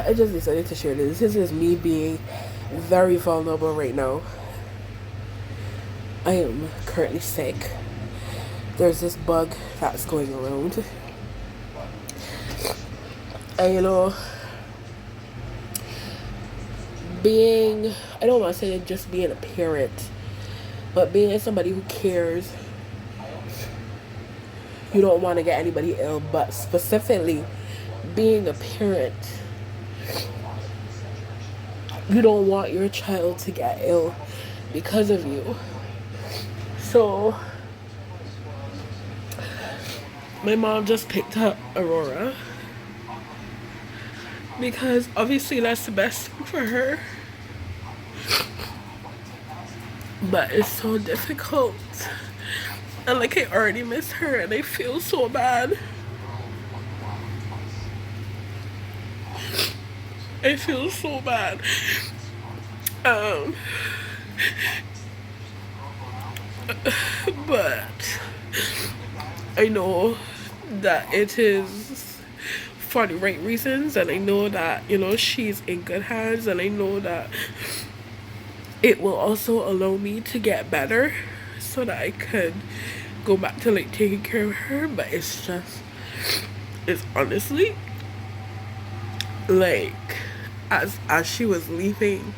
I just decided to share this. This is me being very vulnerable right now. I am currently sick. There's this bug that's going around. And being, I don't want to say just being a parent, but being somebody who cares, you don't want to get anybody ill, but specifically being a parent, you don't want your child to get ill because of you. So my mom just picked up Aurora because obviously that's the best thing for her, but it's so difficult, and like I already miss her and I feel so bad. I feel so bad. But I know that it is for the right reasons, and I know that she's in good hands, and I know that it will also allow me to get better so that I could go back to like taking care of her. But it's honestly like as she was leaving,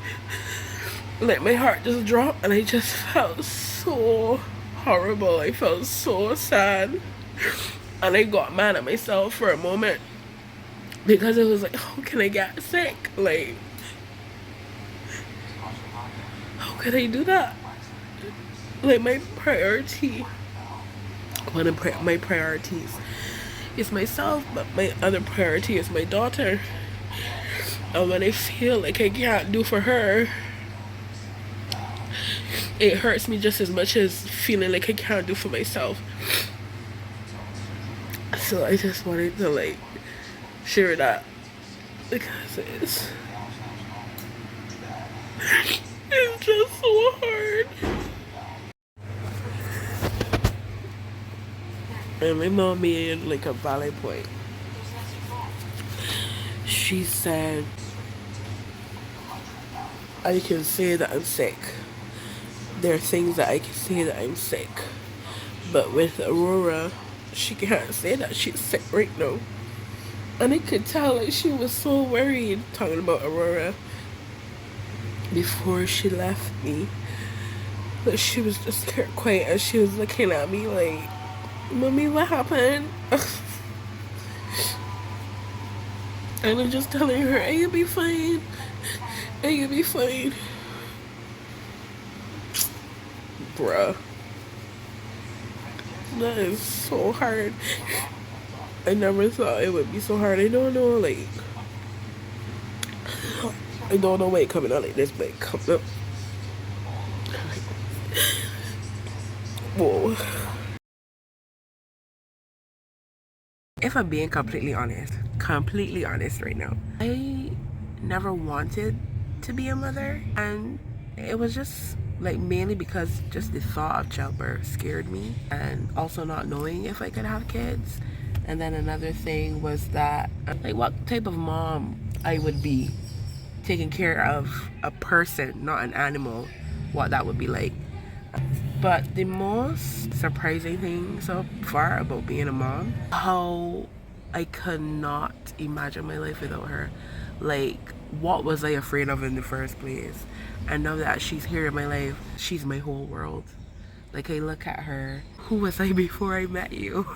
like my heart just dropped and I just felt so horrible. I felt so sad, and I got mad at myself for a moment because it was like, how can I get sick? Like, how could I do that? Like, my priority, one of my priorities is myself, but my other priority is my daughter. And when I feel like I can't do for her, it hurts me just as much as feeling like I can't do for myself. So I just wanted to like share that because it's just so hard. And my mom made like a valid point. She said, I can say that I'm sick. There are things that I can say that I'm sick. But with Aurora, she can't say that she's sick right now. And I could tell like she was so worried talking about Aurora before she left me. But she was just quiet and she was looking at me like, Mommy, what happened? And I'm just telling her, you'll be fine. You'll be fine. Bruh. That is so hard. I never thought it would be so hard. I don't know, like, I don't know why it coming out like this, but it comes up. Whoa. If I'm being completely honest right now, I never wanted to be a mother, and it was just like mainly because just the thought of childbirth scared me, and also not knowing if I could have kids. And then another thing was that like what type of mom I would be taking care of a person, not an animal, what that would be like. But the most surprising thing so far about being a mom, how I could not imagine my life without her. Like, what was I afraid of in the first place? And now that she's here in my life, she's my whole world. Like, I look at her, who was I before I met you?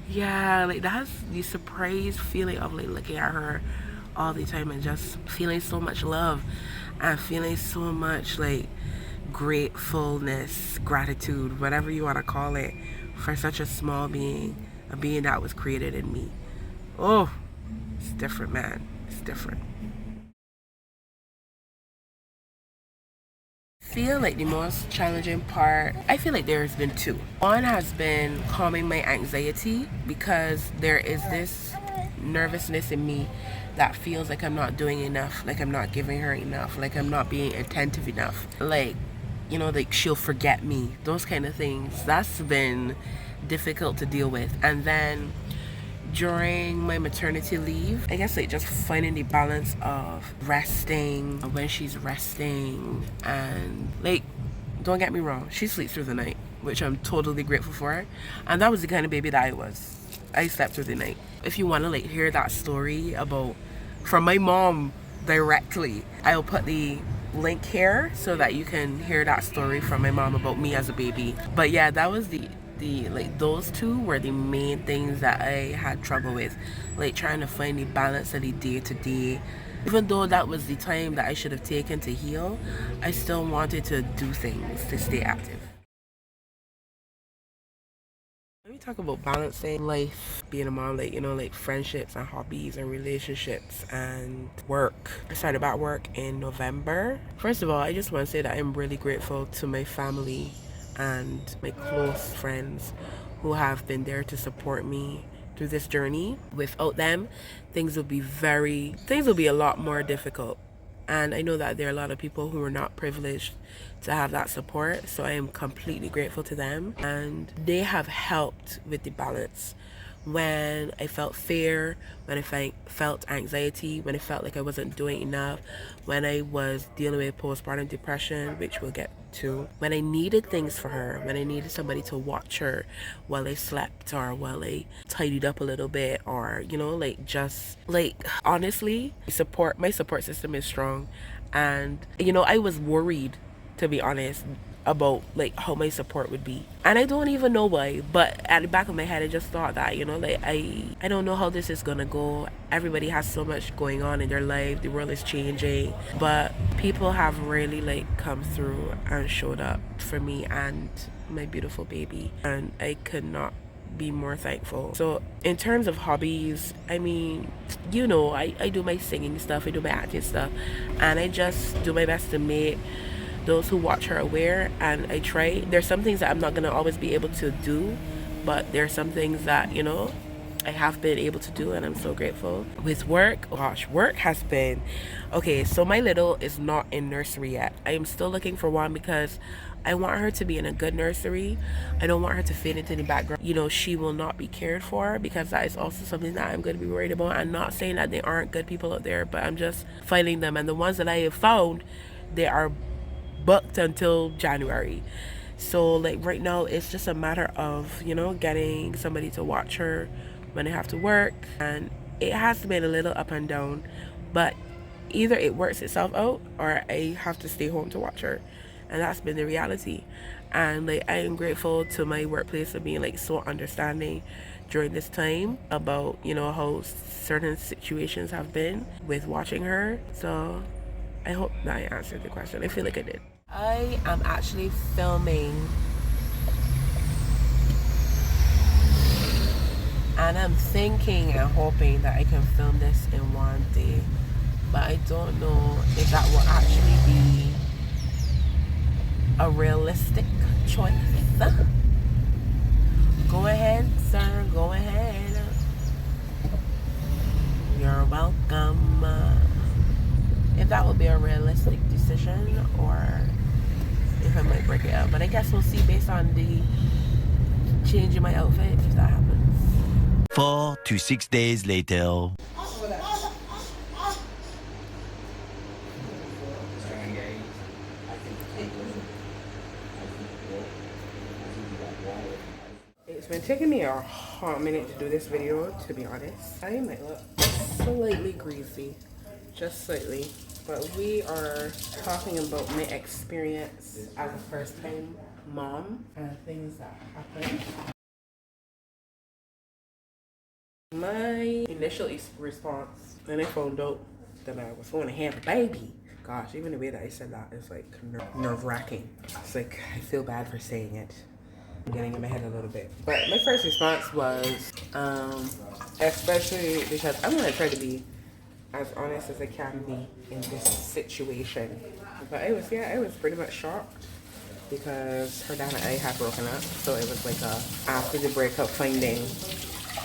Yeah, like that's the surprise feeling of like looking at her all the time and just feeling so much love and feeling so much like gratefulness, gratitude, whatever you want to call it, for such a small being, a being that was created in me. Oh, it's different, man. It's different. I feel like the most challenging part, I feel like there's been two. One has been calming my anxiety because there is this nervousness in me that feels like I'm not doing enough, like I'm not giving her enough, like I'm not being attentive enough, like like she'll forget me, those kind of things. That's been difficult to deal with. And then during my maternity leave, I guess like just finding the balance of resting when she's resting, and like, don't get me wrong, she sleeps through the night, which I'm totally grateful for, and that was the kind of baby that I was. I slept through the night. If you want to like hear that story about from my mom directly, I'll put the link here so that you can hear that story from my mom about me as a baby. But yeah, that was the like, those two were the main things that I had trouble with, like trying to find the balance of the day to day. Even though that was the time that I should have taken to heal, I still wanted to do things to stay active. Let me talk about balancing life, being a mom, like, you know, like friendships and hobbies and relationships and work. I started back work in November. First of all, I just want to say that I'm really grateful to my family and my close friends who have been there to support me through this journey. Without them, things will be a lot more difficult. And I know that there are a lot of people who are not privileged to have that support. So I am completely grateful to them. And they have helped with the balance. When I felt fear, when I felt anxiety, when I felt like I wasn't doing enough, when I was dealing with postpartum depression, which we'll get to, when I needed things for her, when I needed somebody to watch her while I slept or while I tidied up a little bit, or, you know, like, just like, honestly, my support system is strong. And, you know, I was worried, to be honest, about like how my support would be, and I don't even know why, but at the back of my head I just thought that, you know, like, I don't know how this is gonna go. Everybody has so much going on in their life, the world is changing, but people have really like come through and showed up for me and my beautiful baby, and I could not be more thankful. So in terms of hobbies, I mean, you know, I do my singing stuff, I do my acting stuff, and I just do my best to make those who watch her aware. And I try, there's some things that I'm not going to always be able to do, but there's some things that, you know, I have been able to do, and I'm so grateful. With work, gosh, work has been okay. So my little is not in nursery yet. I am still looking for one because I want her to be in a good nursery. I don't want her to fade into the background. You know, she will not be cared for, because that is also something that I'm going to be worried about. I'm not saying that there aren't good people out there, but I'm just finding them, and the ones that I have found, they are booked until January. So like right now it's just a matter of, you know, getting somebody to watch her when I have to work, and it has been a little up and down, but either it works itself out or I have to stay home to watch her, and that's been the reality. And like, I am grateful to my workplace for being like so understanding during this time about, you know, how certain situations have been with watching her. So I hope that I answered the question. I feel like I did. I am actually filming, and I'm thinking and hoping that I can film this in one day, but I don't know if that will actually be a realistic choice. Go ahead, sir, go ahead. You're welcome. If that would be a realistic decision, or if I might break it up. But I guess we'll see based on the change in my outfit if that happens. 4 to 6 days later. It's been taking me a hot minute to do this video, to be honest. I might look slightly greasy, just slightly. But we are talking about my experience as a first-time mom and things that happened. My initial response when I found out that I was going to have a baby, gosh, even the way that I said that is like nerve-wracking. It's like, I feel bad for saying it. I'm getting in my head a little bit. But my first response was, especially because I'm going to try to be as honest as I can be in this situation. But I was pretty much shocked because her dad and I had broken up. So it was like after the breakup finding,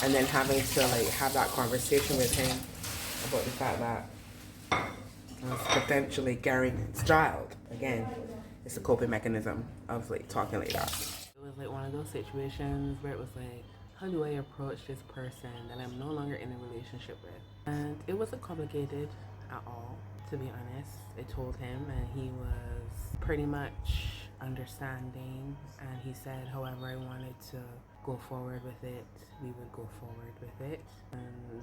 and then having to like have that conversation with him about the fact that I was potentially carrying his child. Again, it's a coping mechanism of like talking like that. It was like one of those situations where it was like, how do I approach this person that I'm no longer in a relationship with? And it wasn't complicated at all, to be honest. I told him and he was pretty much understanding, and he said however I wanted to go forward with it, we would go forward with it. And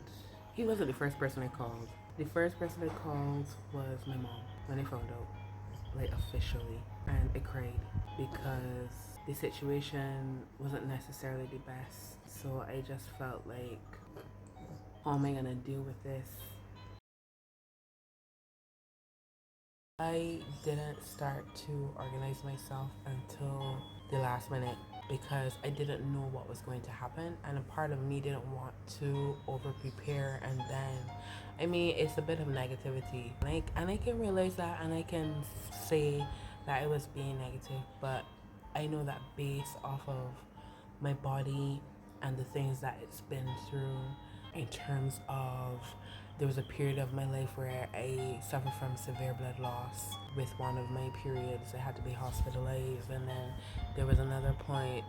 he wasn't the first person I called. The first person I called was my mom when I found out, like officially, and I cried because the situation wasn't necessarily the best. So I just felt like, how am I gonna deal with this? I didn't start to organize myself until the last minute because I didn't know what was going to happen, and a part of me didn't want to over prepare. And then, I mean, it's a bit of negativity, like, and I can realize that, and I can say that I was being negative, but I know that based off of my body and the things that it's been through, in terms of, there was a period of my life where I suffered from severe blood loss with one of my periods. I had to be hospitalized, and then there was another point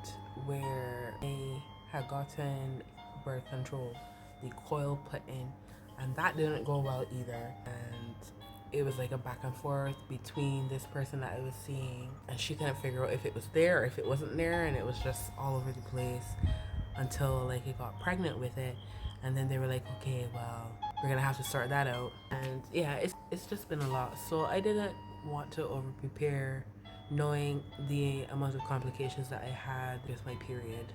where I had gotten birth control, the coil put in, and that didn't go well either. And it was like a back and forth between this person that I was seeing, and she couldn't figure out if it was there or if it wasn't there, and it was just all over the place until like I got pregnant with it. And then they were like, okay, well, we're gonna have to sort that out. And yeah, it's just been a lot. So I didn't want to over prepare, knowing the amount of complications that I had with my period.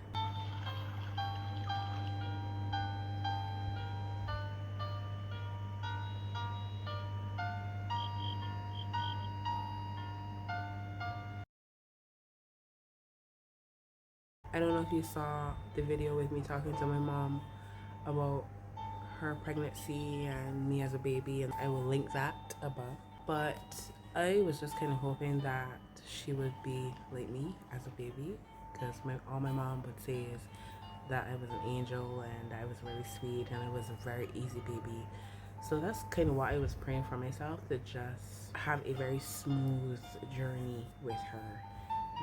I don't know if you saw the video with me talking to my mom about her pregnancy and me as a baby, and I will link that above. But I was just kind of hoping that she would be like me as a baby, because all my mom would say is that I was an angel and I was really sweet and I was a very easy baby. So that's kind of what I was praying for myself, to just have a very smooth journey with her.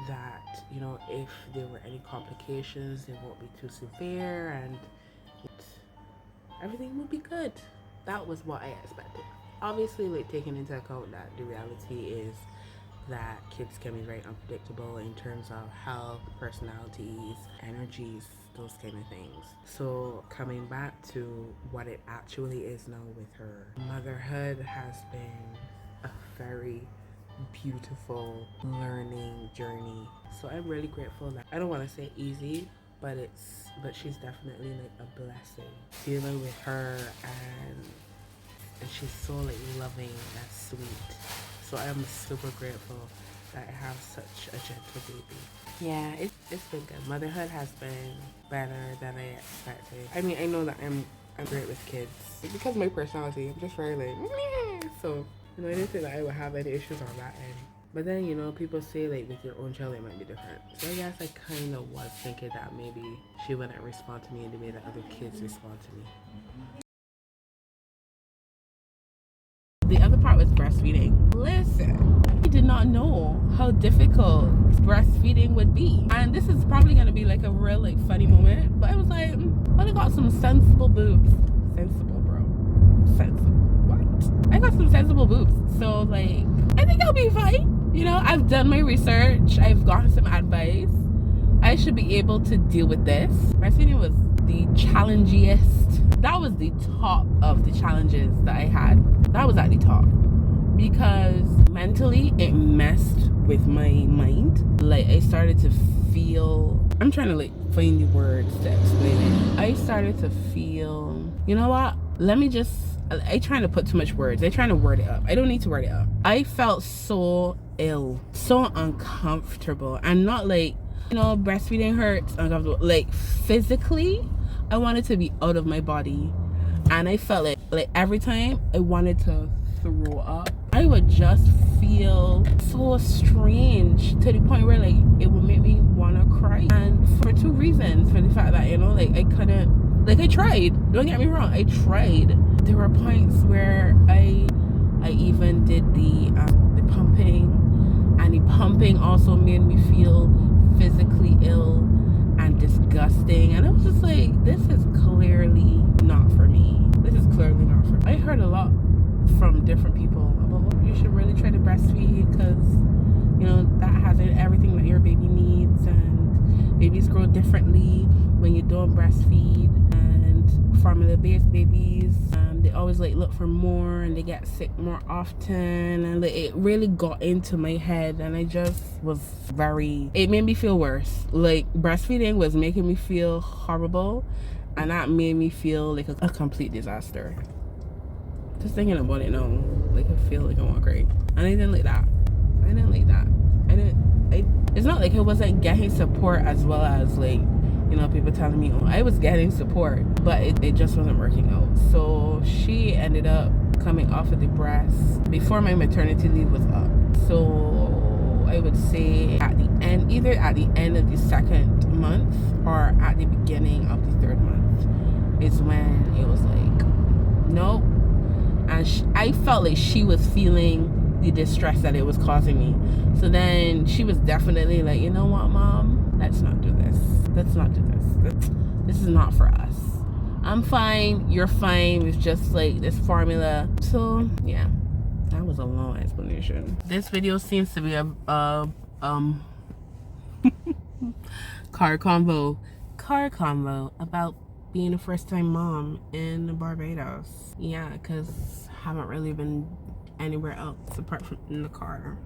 That, you know, if there were any complications, they won't be too severe, and everything will be good. That was what I expected. Obviously, like, taking into account that the reality is that kids can be very unpredictable in terms of health, personalities, energies, those kind of things. So coming back to what it actually is now with her, motherhood has been a very beautiful learning journey. So I'm really grateful that, I don't want to say easy, but she's definitely like a blessing. Dealing with her, and she's so like loving and sweet. So I'm super grateful that I have such a gentle baby. Yeah, it's been good. Motherhood has been better than I expected. I mean, I know that I'm great with kids because of my personality. I'm just very like, meh. So, you know, I didn't think that I would have any issues on that end. But then, you know, people say like with your own child it might be different. So I guess I kind of was thinking that maybe she wouldn't respond to me in the way that other kids respond to me. The other part was breastfeeding. Listen, I did not know how difficult breastfeeding would be. And this is probably going to be like a real like funny moment. But I was like, well, I got some sensible boobs. Sensible, bro. Sensible. What? I got some sensible boobs. So like, I think I'll be fine. You know, I've done my research. I've gotten some advice. I should be able to deal with this. Breastfeeding was the challengiest. That was the top of the challenges that I had. That was at the top. Because mentally, it messed with my mind. Like, I started to feel... I'm trying to, like, find the words to explain it. I started to feel... You know what? Let me just... I trying to put too much words. I trying to word it up. I don't need to word it up. I felt so ill. So uncomfortable. And not like... You know, breastfeeding hurts, uncomfortable. Like, physically, I wanted to be out of my body. And I felt like every time I wanted to throw up, I would just feel so strange to the point where, like, it would make me want to cry. And for two reasons. For the fact that, you know, like, I couldn't... Like, I tried. Don't get me wrong. I tried. There were points where I even did the pumping. And the pumping also made me feel physically ill and and disgusting. And I was just like, this is clearly not for me. This is clearly not for me. I heard a lot from different people about, oh, you should really try to breastfeed because, you know, that has everything that your baby needs, and babies grow differently when you don't breastfeed. And formula-based babies, they always like look for more and they get sick more often, and like, it really got into my head, and I just was it made me feel worse. Like, breastfeeding was making me feel horrible, and that made me feel like a complete disaster. Just thinking about it now, like, I feel like I want to cry. And I didn't like that. It's not like I wasn't getting support as well as, like, you know, people telling me, oh, I was getting support, but it just wasn't working out. So she ended up coming off of the breast before my maternity leave was up. So I would say at the end, either at the end of the second month or at the beginning of the third month is when it was like, nope. And I felt like she was feeling the distress that it was causing me. So then she was definitely like, you know what, Mom, let's not do this. This is not for us. I'm fine, you're fine. It's just like this formula. So yeah, that was a long explanation. This video seems to be a car convo about being a first-time mom in Barbados. Yeah, because I haven't really been anywhere else apart from in the car.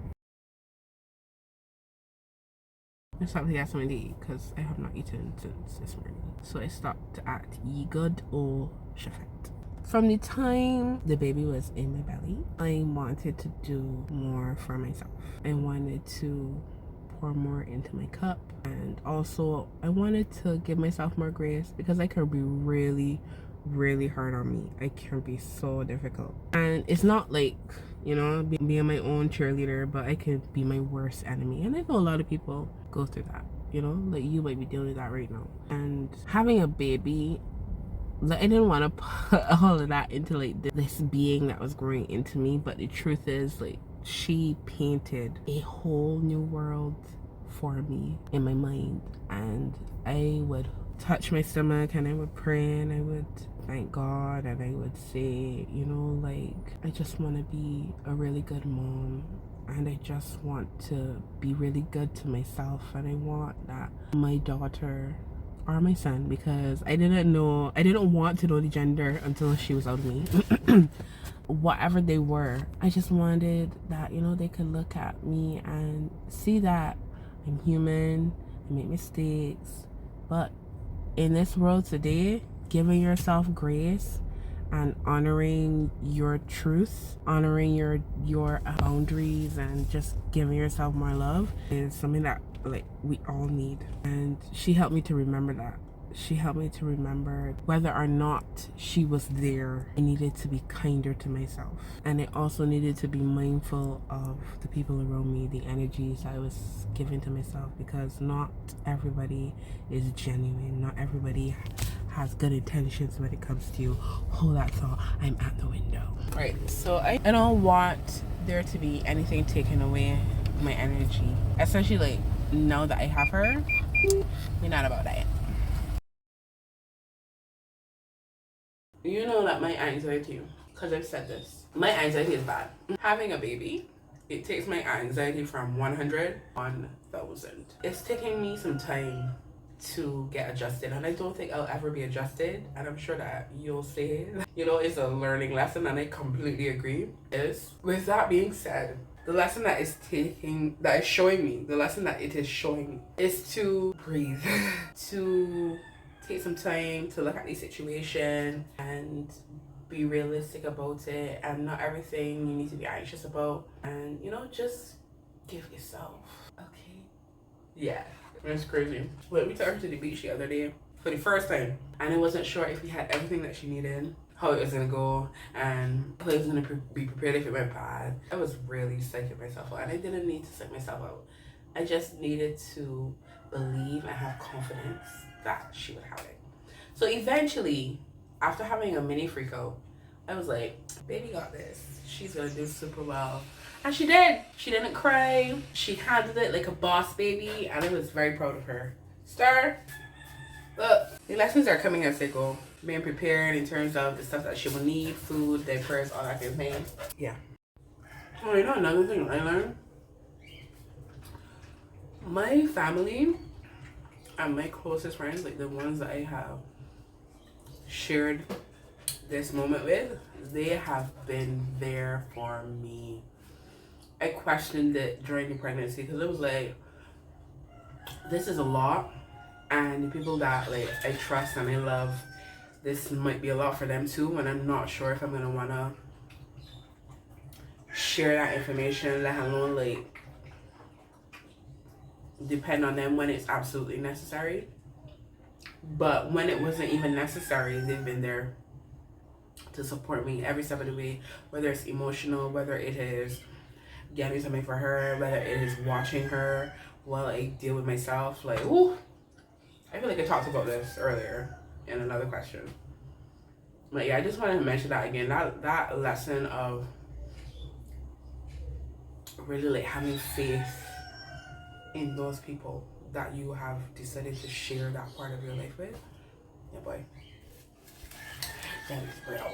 I stopped to get something to eat because I have not eaten since this morning. So I stopped at Ye Good or Shafet. From the time the baby was in my belly, I wanted to do more for myself. I wanted to pour more into my cup, and also I wanted to give myself more grace because I could be really hard on me. I can be so difficult, and it's not like, you know, being my own cheerleader, but I could be my worst enemy. And I know a lot of people go through that, you know, like you might be dealing with that right now. And having a baby, like, I didn't want to put all of that into like this being that was growing into me, but the truth is, like, she painted a whole new world for me in my mind. And I would touch my stomach and I would pray and I would thank God and I would say, you know, like, I just want to be a really good mom, and I just want to be really good to myself, and I want that my daughter or my son, because I didn't want to know the gender until she was out of me. Whatever they were, I just wanted that, you know, they could look at me and see that I'm human, I make mistakes, but in this world today, giving yourself grace and honoring your truth, honoring your boundaries, and just giving yourself more love is something that, like, we all need. And she helped me to remember that. She helped me to remember whether or not she was there, I needed to be kinder to myself. And I also needed to be mindful of the people around me, the energies I was giving to myself, because not everybody is genuine. Not everybody has good intentions when it comes to you. Hold that thought, I'm at the window. Right, so I don't want there to be anything taken away my energy, especially like now that I have her. We're not about that. You know that my anxiety, because I've said this, my anxiety is bad. Having a baby, it takes my anxiety from 100 to 1,000. It's taking me some time to get adjusted, and I don't think I'll ever be adjusted, and I'm sure that you'll say, you know, it's a learning lesson, and I completely agree. With that being said, the lesson that it is showing me is to breathe, to take some time to look at the situation and be realistic about it, and not everything you need to be anxious about, and, you know, just give yourself, okay? Yeah, it's crazy. But we took her to the beach the other day for the first time, and I wasn't sure if we had everything that she needed, how it was gonna go, and how I was gonna be prepared if it went bad. I was really psyching myself out, and I didn't need to psych myself out. I just needed to believe and have confidence that she would have it. So eventually, after having a mini freak out, I was like, baby got this. She's gonna do super well. And she did. She didn't cry. She handled it like a boss baby, and I was very proud of her. Star, The lessons are coming as they go. Being prepared in terms of the stuff that she will need, food, diapers, all that kind of thing. Yeah. Oh, you know another thing I learned? My family and my closest friends, like the ones that I have shared this moment with, they have been there for me. I questioned it during the pregnancy because it was like, this is a lot, and the people that like I trust and I love, this might be a lot for them too, and I'm not sure if I'm gonna wanna share that information, let alone like depend on them when it's absolutely necessary. But when it wasn't even necessary, they've been there to support me every step of the way, whether it's emotional, whether it is getting something for her, whether it is watching her while I deal with myself. Like, ooh, I feel like I talked about this earlier in another question. But yeah, I just wanted to mention that again, that lesson of really like having faith in those people that you have decided to share that part of your life with. Yeah, boy. That is real.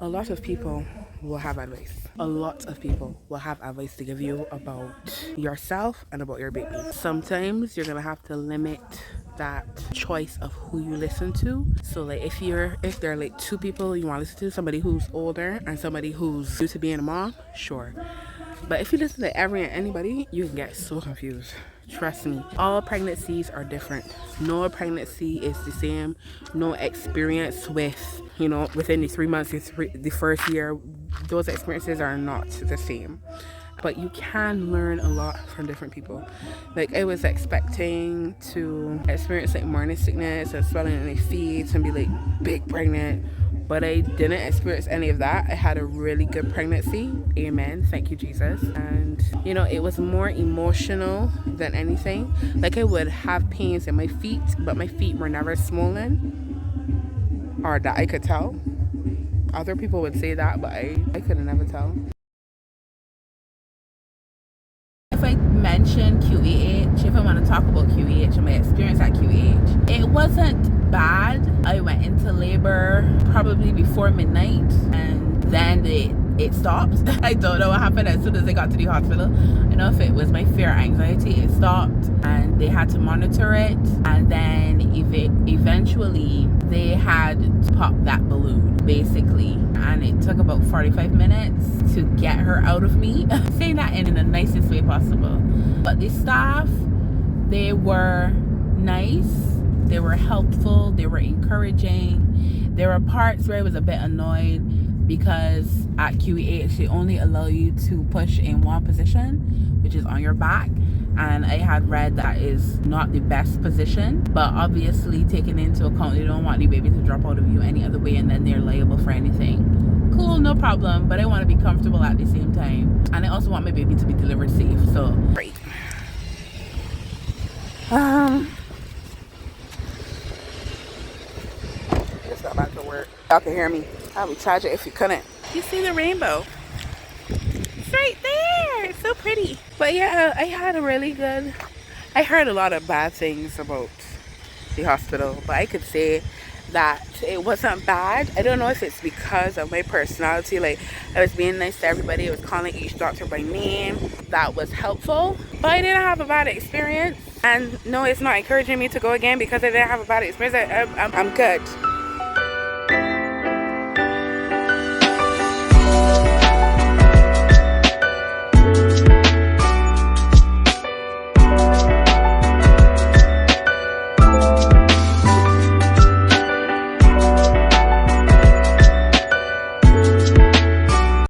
A lot of people will have advice. A lot of people will have advice to give you about yourself and about your baby. Sometimes you're gonna have to limit that choice of who you listen to. So like if there are like two people you want to listen to, somebody who's older and somebody who's new to being a mom, sure. But if you listen to every and anybody, you can get so confused. Trust me, all pregnancies are different. No pregnancy is the same. No experience within the 3 months, the first year, those experiences are not the same. But you can learn a lot from different people. Like I was expecting to experience like morning sickness and swelling in my feet and be like big pregnant, but I didn't experience any of that. I had a really good pregnancy. Amen. Thank you, Jesus. And it was more emotional than anything. Like I would have pains in my feet, but my feet were never swollen, or that I could tell. Other people would say that, but I could never tell. If I mention QEH, if I want to talk about QEH and my experience at QEH, it wasn't bad. I went into labor probably before midnight, and then it stopped. I don't know what happened as soon as I got to the hospital. I know if it was my fear, anxiety, it stopped, and they had to monitor it, and then eventually they had to pop that balloon, basically, and it took about 45 minutes to get her out of me. Saying that in the nicest way possible. But the staff, they were nice, they were helpful, they were encouraging. There were parts where I was a bit annoyed because at QEH they only allow you to push in one position, which is on your back, and I had read that is not the best position, but obviously taking into account they don't want the baby to drop out of you any other way and then they're liable for anything. Cool, no problem, but I want to be comfortable at the same time, and I also want my baby to be delivered safe. So great. Just got back to work. Y'all can hear me. I would charge it if you couldn't. You see the rainbow? It's right there. It's so pretty. But yeah, I heard a lot of bad things about the hospital, but I could say that it wasn't bad. I don't know if it's because of my personality. Like, I was being nice to everybody. I was calling each doctor by name. That was helpful. But I didn't have a bad experience. And no, it's not encouraging me to go again because I didn't have a bad experience. I'm good.